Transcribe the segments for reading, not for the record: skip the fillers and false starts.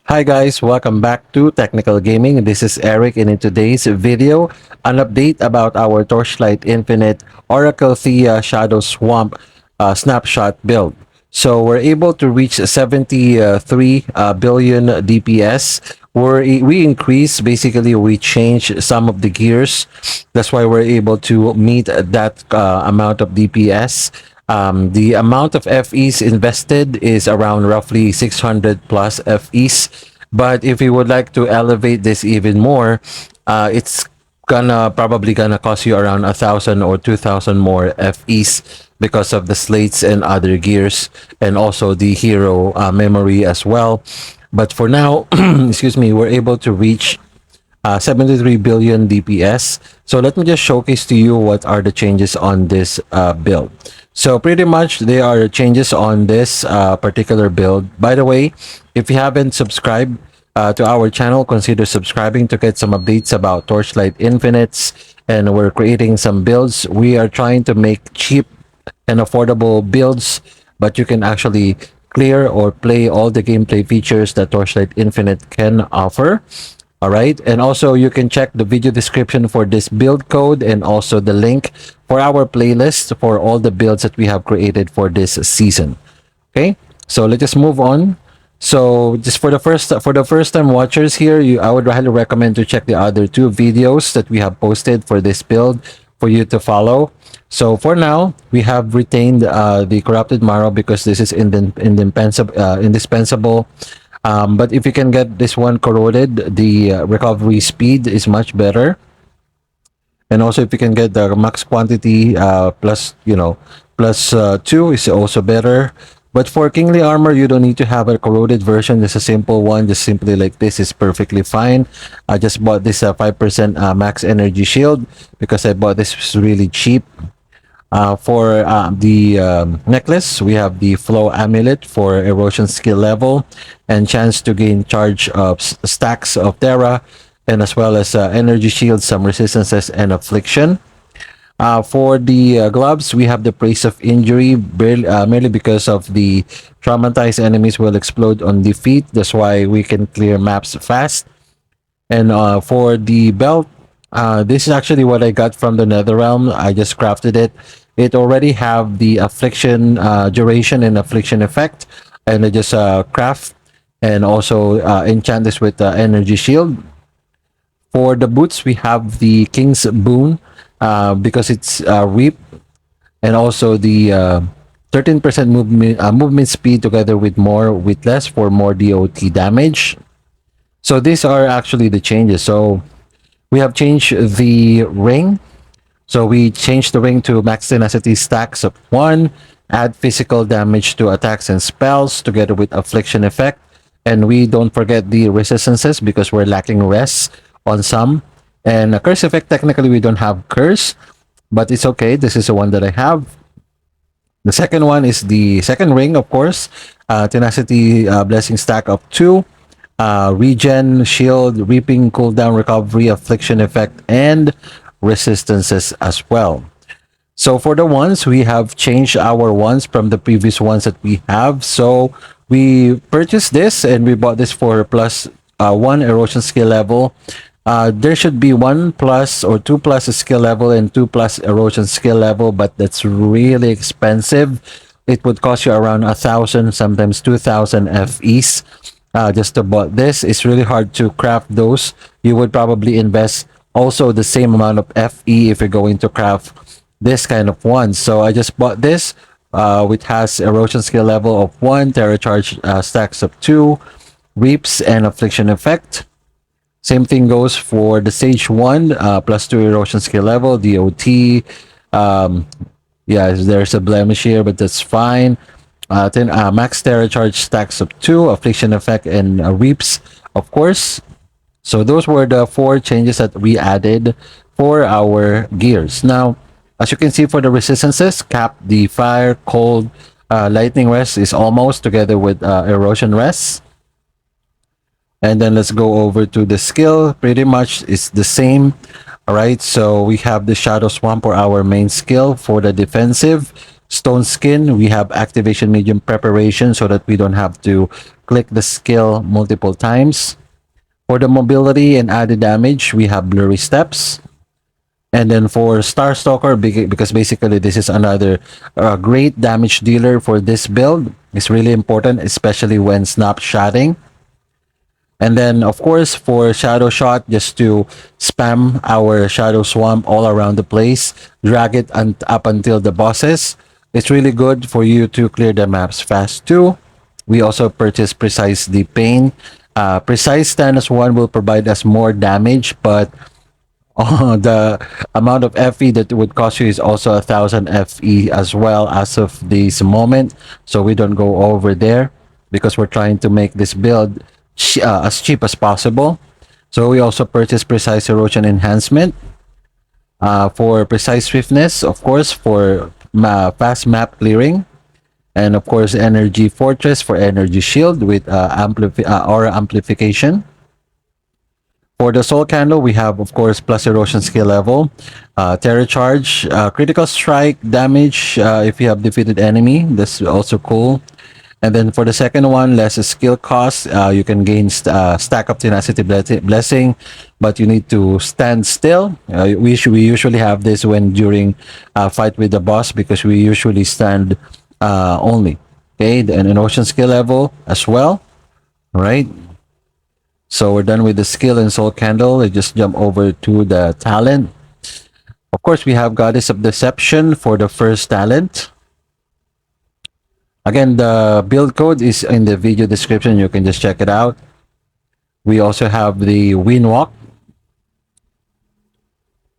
Hi guys, welcome back to Technical Gaming. This is Eric, and in today's video, an update about our Torchlight Infinite Oracle Thea Shadow Swamp snapshot build. So we're able to reach 73 billion DPS. We increase, basically we change some of the gears. That's why we're able to meet that amount of DPS. The amount of FEs invested is around roughly 600 plus FEs. But if you would like to elevate this even more, it's probably gonna cost you around 1,000 or 2,000 more FEs because of the slates and other gears, and also the hero memory as well. But for now, excuse me, we're able to reach 73 billion DPS. So let me just showcase to you what are the changes on this build. So pretty much there are changes on this particular build. By the way, if you haven't subscribed to our channel, consider subscribing to get some updates about Torchlight Infinites. And we're creating some builds. We are trying to make cheap and affordable builds, but you can actually clear or play all the gameplay features that Torchlight Infinite can offer. All right, and also you can check the video description for this build code and also the link for our playlist for all the builds that we have created for this season. Okay, so let's just move on. So just for the first time watchers here, I would highly recommend to check the other two videos that we have posted for this build for you to follow. So for now, we have retained the corrupted marrow because this is indispensable. But if you can get this one corroded, the recovery speed is much better. And also if you can get the max quantity plus 2 is also better. But for kingly armor, you don't need to have a corroded version. Just a simple one, just simply like this is perfectly fine. I just bought this 5% max energy shield because I bought this really cheap. For the necklace, we have the flow amulet for erosion skill level and chance to gain charge of stacks of Terra, and as well as energy shield, some resistances, and affliction. For the gloves, we have the praise of injury, merely because of the traumatized enemies will explode on defeat. That's why we can clear maps fast. And for the belt, this is actually what I got from the Netherrealm. I just crafted it. It already have the affliction duration and affliction effect, and I just craft and also enchant this with the energy shield. For the boots, we have the King's Boon because it's reap, and also the 13% movement speed together with more with less for more DOT damage. So these are actually the changes. So we have changed the ring. So we changed the ring to max tenacity stacks of 1, add physical damage to attacks and spells together with affliction effect. And we don't forget the resistances because we're lacking res on some. And a curse effect, technically we don't have curse, but it's okay. This is the one that I have. The second one is the second ring, of course. Tenacity blessing stack of 2. Regen, shield, reaping, cooldown, recovery, affliction effect, and resistances as well. So for the ones, we have changed our ones from the previous ones that we have. So we purchased this and we bought this for plus 1 erosion skill level. There should be 1 plus or 2 plus skill level and 2 plus erosion skill level, but that's really expensive. It would cost you around 1,000, sometimes 2,000 FEs. Just to bought this. It's really hard to craft those. You would probably invest also the same amount of FE if you're going to craft this kind of one. So I just bought this, which has erosion skill level of 1, terror charge stacks of 2, reaps, and affliction effect. Same thing goes for the stage 1, plus 2 erosion skill level, DOT. Yeah, there's a blemish here, but that's fine. Then max terror charge stacks of 2, affliction effect, and reaps, of course. So those were the 4 changes that we added for our gears. Now, as you can see for the resistances, cap, the fire, cold, lightning rest is almost together with erosion rest. And then let's go over to the skill. Pretty much it's the same. All right, so we have the Shadow Swamp for our main skill. For the defensive, Stone Skin, we have activation medium preparation so that we don't have to click the skill multiple times. For the mobility and added damage, we have Blurry Steps. And then for Starstalker, because basically this is another great damage dealer for this build. It's really important, especially when snapshotting. And then, of course, for Shadow Shot, just to spam our Shadow Swamp all around the place, drag it up until the bosses. It's really good for you to clear the maps fast too. We also purchase Precise the Pain. Precise Stanus 1 will provide us more damage, but the amount of FE that it would cost you is also 1,000 FE as well as of this moment. So we don't go over there because we're trying to make this build as cheap as possible. So we also purchase Precise Erosion Enhancement for Precise Swiftness, of course, for fast map clearing. And of course, Energy Fortress for Energy Shield with Aura Amplification. For the Soul Candle, we have, of course, plus erosion skill level, Terror Charge, critical strike damage if you have defeated enemy. That's also cool. And then for the second one, less skill cost. You can gain stack of Tenacity Blessing, but you need to stand still. We usually have this when during fight with the boss because we usually stand only. Okay, and an ocean skill level as well. All right. So we're done with the skill and soul candle. I just jump over to the talent. Of course, we have Goddess of Deception for the first talent. Again, the build code is in the video description. You can just check it out. We also have the Windwalk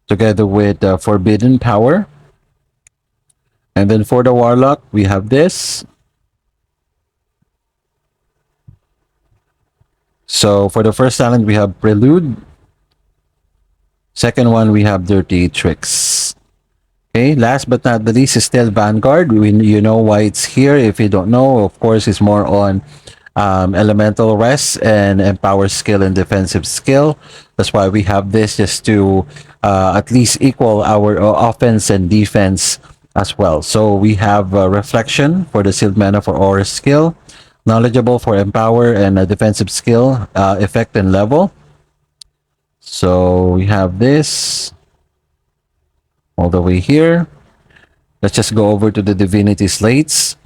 together with Forbidden Power. And then for the Warlock, we have this. So for the first talent, we have Prelude. Second one, we have Dirty Tricks. Okay, last but not the least is still Vanguard. You know why it's here. If you don't know, of course, it's more on elemental rest and empower skill and defensive skill. That's why we have this, just to at least equal our offense and defense as well. So we have Reflection for the sealed mana for aura skill, knowledgeable for empower and defensive skill, effect and level. So we have this all the way here. Let's just go over to the Divinity Slates.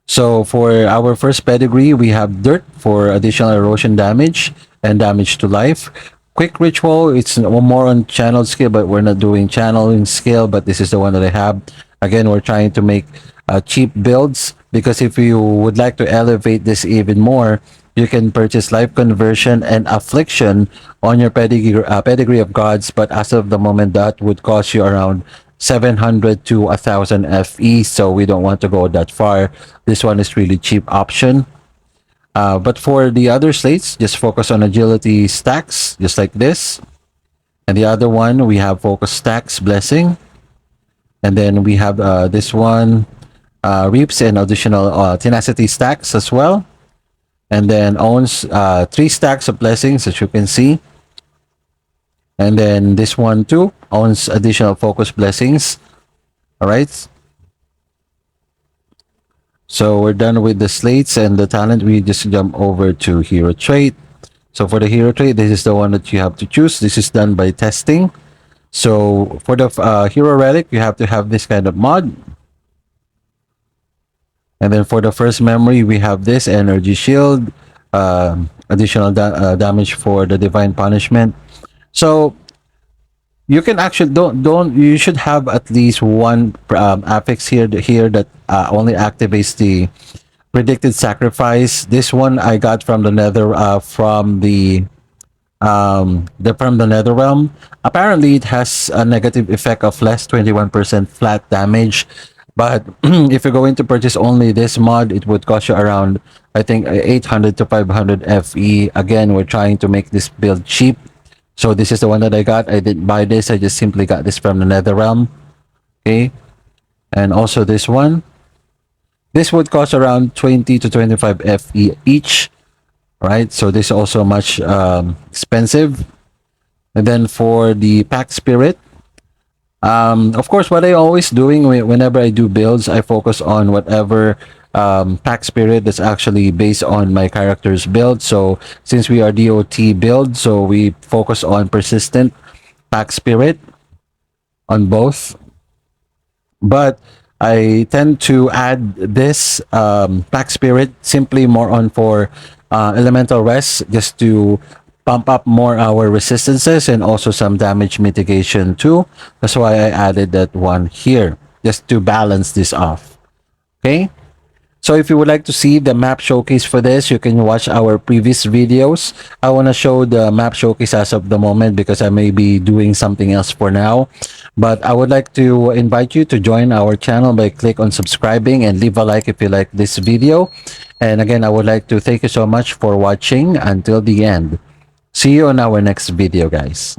So for our first pedigree, we have Dirt for additional erosion damage and damage to life. Quick Ritual, it's more on channel skill, but we're not doing channeling skill, but this is the one that I have. Again, we're trying to make cheap builds, because if you would like to elevate this even more, you can purchase Life Conversion and Affliction on your pedigree of gods, but as of the moment, that would cost you around 700 to 1,000 FE, so we don't want to go that far. This one is really cheap option. But for the other slates, just focus on agility stacks, just like this. And the other one, we have focus stacks, blessing. And then we have this one, reaps and additional tenacity stacks as well. And then owns 3 stacks of blessings, as you can see. And then this one too owns additional focus blessings. All right. So we're done with the slates and the talent. We just jump over to hero trait. So for the hero trait, this is the one that you have to choose. This is done by testing. So for the hero relic, you have to have this kind of mod. And then for the first memory, we have this energy shield, additional damage for the divine punishment. So you can actually you should have at least one affix here that only activates the predicted sacrifice. This one I got from the nether from the nether realm. Apparently it has a negative effect of less 21% flat damage, but if you're going to purchase only this mod, it would cost you around, I think, 800 to 500 FE. Again, we're trying to make this build cheap. So this is the one that I got. I didn't buy this. I just simply got this from the nether realm. Okay. And also this one. This would cost around 20 to 25 FE each. Right. So this is also much expensive. And then for the Pact Spirit, Of course, what I always doing whenever I do builds, I focus on whatever Pact Spirit that's actually based on my character's build. So since we are DOT build, so we focus on persistent Pact Spirit on both. But I tend to add this Pack Spirit simply more on for elemental rest, just to pump up more our resistances and also some damage mitigation too. That's why I added that one here, just to balance this off. Okay. So if you would like to see the map showcase for this, you can watch our previous videos. I want to show the map showcase as of the moment because I may be doing something else for now. But I would like to invite you to join our channel by click on subscribing and leave a like if you like this video. And again, I would like to thank you so much for watching until the end. See you on our next video, guys.